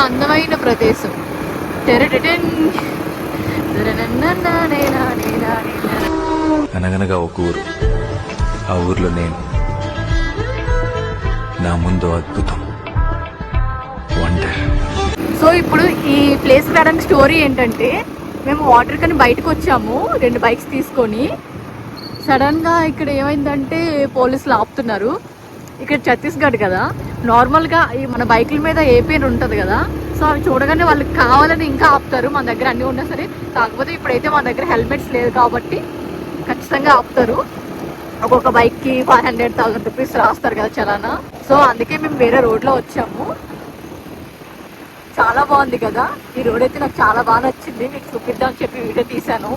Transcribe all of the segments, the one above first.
అందమైన ప్రదేశం. అనగనగా ఒక ఊరు, ఆ ఊర్లో నేను, నా ముందు అద్భుతం, వండర్. సో ఇప్పుడు ఈ ప్లేస్ రావడానికి స్టోరీ ఏంటంటే, మేము వాటర్ కని బయటకు వచ్చాము 2 బైక్స్ తీసుకొని. సడన్ గా ఇక్కడ ఏమైందంటే పోలీసులు ఆపుతున్నారు. ఇక్కడ ఛత్తీస్గఢ్ కదా, నార్మల్గా మన బైకుల మీద ఏపీ ఉంటుంది కదా, సో అవి చూడగానే వాళ్ళకి కావాలని ఇంకా ఆపుతారు. మన దగ్గర అన్నీ ఉన్నా సరే, కాకపోతే ఇప్పుడైతే మన దగ్గర హెల్మెట్స్ లేదు కాబట్టి ఖచ్చితంగా ఆపుతారు. ఒక్కొక్క బైక్కి 500,000 రూపీస్ రాస్తారు కదా చలానా. సో అందుకే మేము వేరే రోడ్లో వచ్చాము. చాలా బాగుంది కదా ఈ రోడ్ అయితే, నాకు చాలా బాగా నచ్చింది. మీకు చూపిద్దామని చెప్పి వీడియో తీశాను.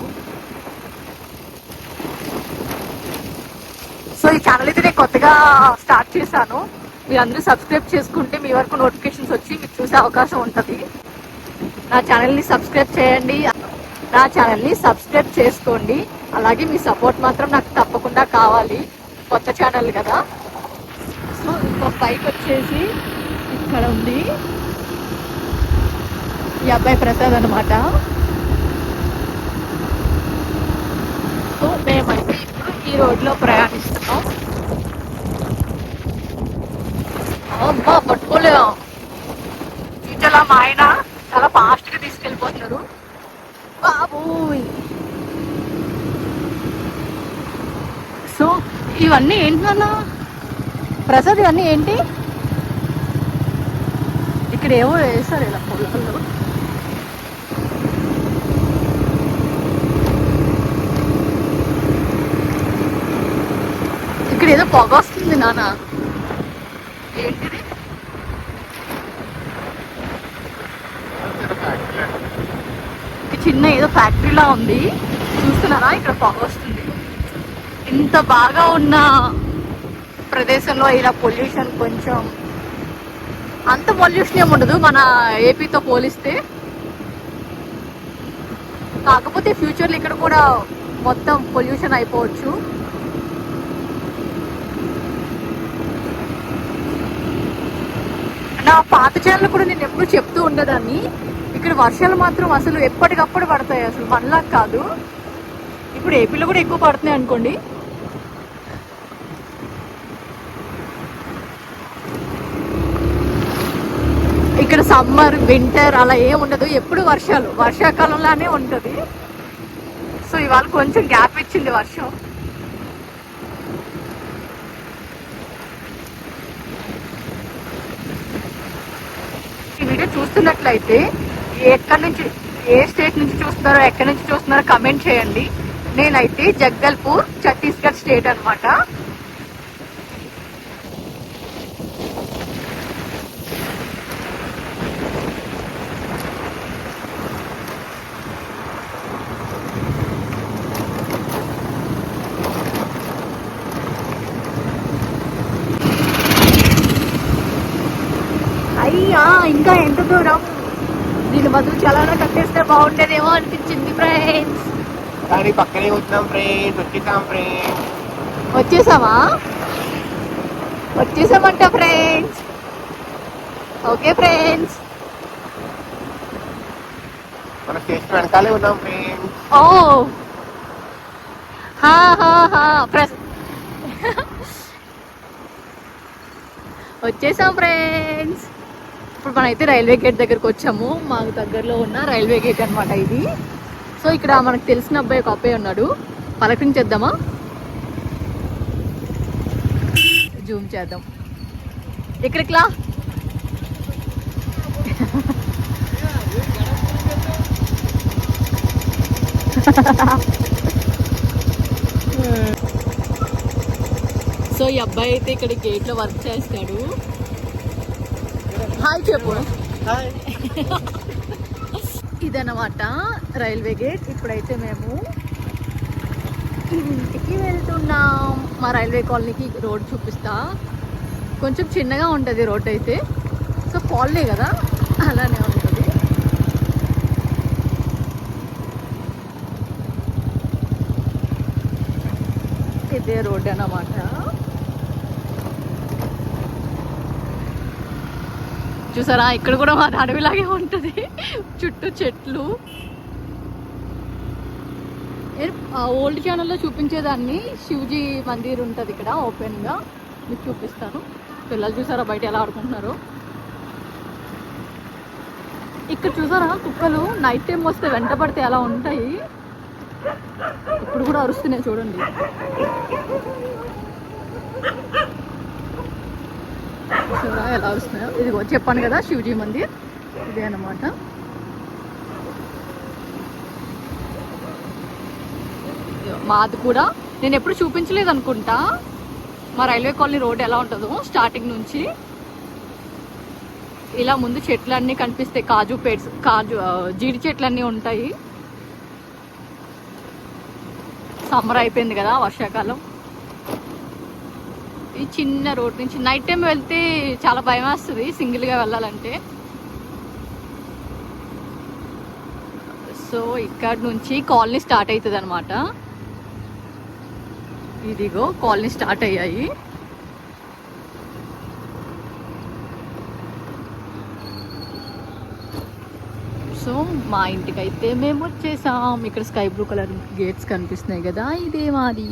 సో ఈ ఛానల్ అయితే నేను కొత్తగా స్టార్ట్ చేశాను. మీరందరూ సబ్స్క్రైబ్ చేసుకుంటే మీ వరకు నోటిఫికేషన్స్ వచ్చి మీకు చూసే అవకాశం ఉంటుంది. నా ఛానల్ని సబ్స్క్రైబ్ చేయండి, నా ఛానల్ని సబ్స్క్రైబ్ చేసుకోండి. అలాగే మీ సపోర్ట్ మాత్రం నాకు తప్పకుండా కావాలి, కొత్త ఛానల్ కదా. సో ఇంకొక బైక్ వచ్చేసి ఇక్కడ ఉంది, ఈ అబ్బాయి ప్రసాద్ అనమాట. సో మేమైతే ఇప్పుడు ఈ రోడ్లో ప్రయాణిస్తున్నాం. అబ్బా పట్టుకోలేదా ఇట్లా, మా ఆయన చాలా ఫాస్ట్గా తీసుకెళ్ళిపోతున్నారు బాబోయ్. సో ఇవన్నీ ఏంటి నాన్న ప్రసాద్, ఇవన్నీ ఏంటి? ఇక్కడ ఏవో వేస్తారు ఇలా పొలాల్లో. ఇక్కడ ఏదో పొగ వస్తుంది నాన్న, ఏంటిది? చిన్న ఏదో ఫ్యాక్టరీలా ఉంది, చూస్తున్నారా? ఇక్కడ పొగ వస్తుంది. ఇంత బాగా ఉన్న ప్రదేశంలో ఇలా పొల్యూషన్, కొంచెం అంత పొల్యూషన్ ఏమి ఉండదు మన ఏపీతో పోలిస్తే. కాకపోతే ఫ్యూచర్లో ఇక్కడ కూడా మొత్తం పొల్యూషన్ అయిపోవచ్చు. నా పాత ఛానల్ కూడా నేను ఎప్పుడు చెప్తూ ఉండేదాన్ని, ఇక్కడ వర్షాలు మాత్రం అసలు ఎప్పటికప్పుడు పడతాయి, అసలు మనలా కాదు. ఇప్పుడు ఏపీలో కూడా ఎక్కువ పడుతున్నాయి అనుకోండి. ఇక్కడ సమ్మర్ వింటర్ అలా ఏం ఉండదు, ఎప్పుడు వర్షాలు, వర్షాకాలంలానే ఉంటుంది. సో ఇవాళ కొంచెం గ్యాప్ ఇచ్చింది వర్షం. ఈ వీడియో చూస్తున్నట్లయితే ఎక్కడి నుంచి, ఏ స్టేట్ నుంచి చూస్తున్నారో, ఎక్కడి నుంచి చూస్తున్నారో కమెంట్ చేయండి. నేనైతే జగదల్పూర్, ఛత్తీస్గఢ్ స్టేట్ అనమాట. అయ్యా ఇంకా ఎంత దూరం, దీని బదులు చలానా కట్టేస్తే బాగుండేదేమో అనిపించింది ఫ్రెండ్స్. కానీ పక్కనే వచ్చాం ఫ్రెండ్స్, వచ్చేసాం ఫ్రెండ్స్. వచ్చేసామా? వచ్చేసామంట ఫ్రెండ్స్. ఓకే ఫ్రెండ్స్, మన స్టేషన్ వెనకాలే ఉన్నాం ఫ్రెండ్స్. ఓ ఫ్రెండ్స్ వచ్చేసాం ఫ్రెండ్స్. ఇప్పుడు మనమైతే రైల్వే గేట్ దగ్గరకు వచ్చాము. మాకు దగ్గరలో ఉన్న రైల్వే గేట్ అనమాట ఇది. సో ఇక్కడ మనకు తెలిసిన అబ్బాయి, ఒక అబ్బాయి ఉన్నాడు, పలకరించేద్దామా? జూమ్ చేద్దాం. ఇక్కడికిలా సో ఈ అబ్బాయి అయితే ఇక్కడ గేట్ లో వర్క్ చేస్తాడు. హాయ్ చెప్పు. ఇదన్నమాట రైల్వే గేట్. ఇప్పుడైతే మేము ఇంటికి వెళ్తున్నాం. మా రైల్వే కాలనీకి రోడ్ చూపిస్తా. కొంచెం చిన్నగా ఉంటుంది రోడ్ అయితే, సో కాలనీ కదా అలానే ఉంటుంది. ఇదే రోడ్ అన్నమాట. చూసారా ఇక్కడ కూడా మా అడవిలాగే ఉంటుంది, చుట్టూ చెట్లు. ఓల్డ్ ఛానల్లో చూపించేదాన్ని శివజీ మందిర్ ఉంటుంది ఇక్కడ ఓపెన్గా, మీకు చూపిస్తాను. పిల్లలు చూసారా బయట ఎలా ఆడుకుంటున్నారు. ఇక్కడ చూసారా కుక్కలు నైట్ టైం వస్తే వెంట పడితే ఎలా ఉంటాయి, ఇప్పుడు కూడా అరుస్తున్నాయి చూడండి. చూసారా ఎలా అరుస్తున్నాయో. ఇది చెప్పాను కదా శివజీ మందిర్, ఇదే అన్నమాట. మాది కూడా నేను ఎప్పుడు చూపించలేదు అనుకుంటా, మా రైల్వే కాలనీ రోడ్ ఎలా ఉంటుందో స్టార్టింగ్ నుంచి. ఇలా ముందు చెట్లన్నీ కనిపిస్తాయి, జీడి చెట్లన్నీ ఉంటాయి. సమ్మర్ అయిపోయింది కదా, వర్షాకాలం. ఈ చిన్న రోడ్ నుంచి నైట్ టైం వెళ్తే చాలా భయం వేస్తుంది సింగిల్గా వెళ్ళాలంటే. సో ఇక్కడ నుంచి కాలనీ స్టార్ట్ అవుతుంది అనమాట. ఇదిగో కాలనీ స్టార్ట్ అయ్యాయి. సో మా ఇంటికి అయితే మేము వచ్చేసాం. ఇక్కడ స్కై బ్లూ కలర్ గేట్స్ కనిపిస్తున్నాయి కదా, ఇదే మాది.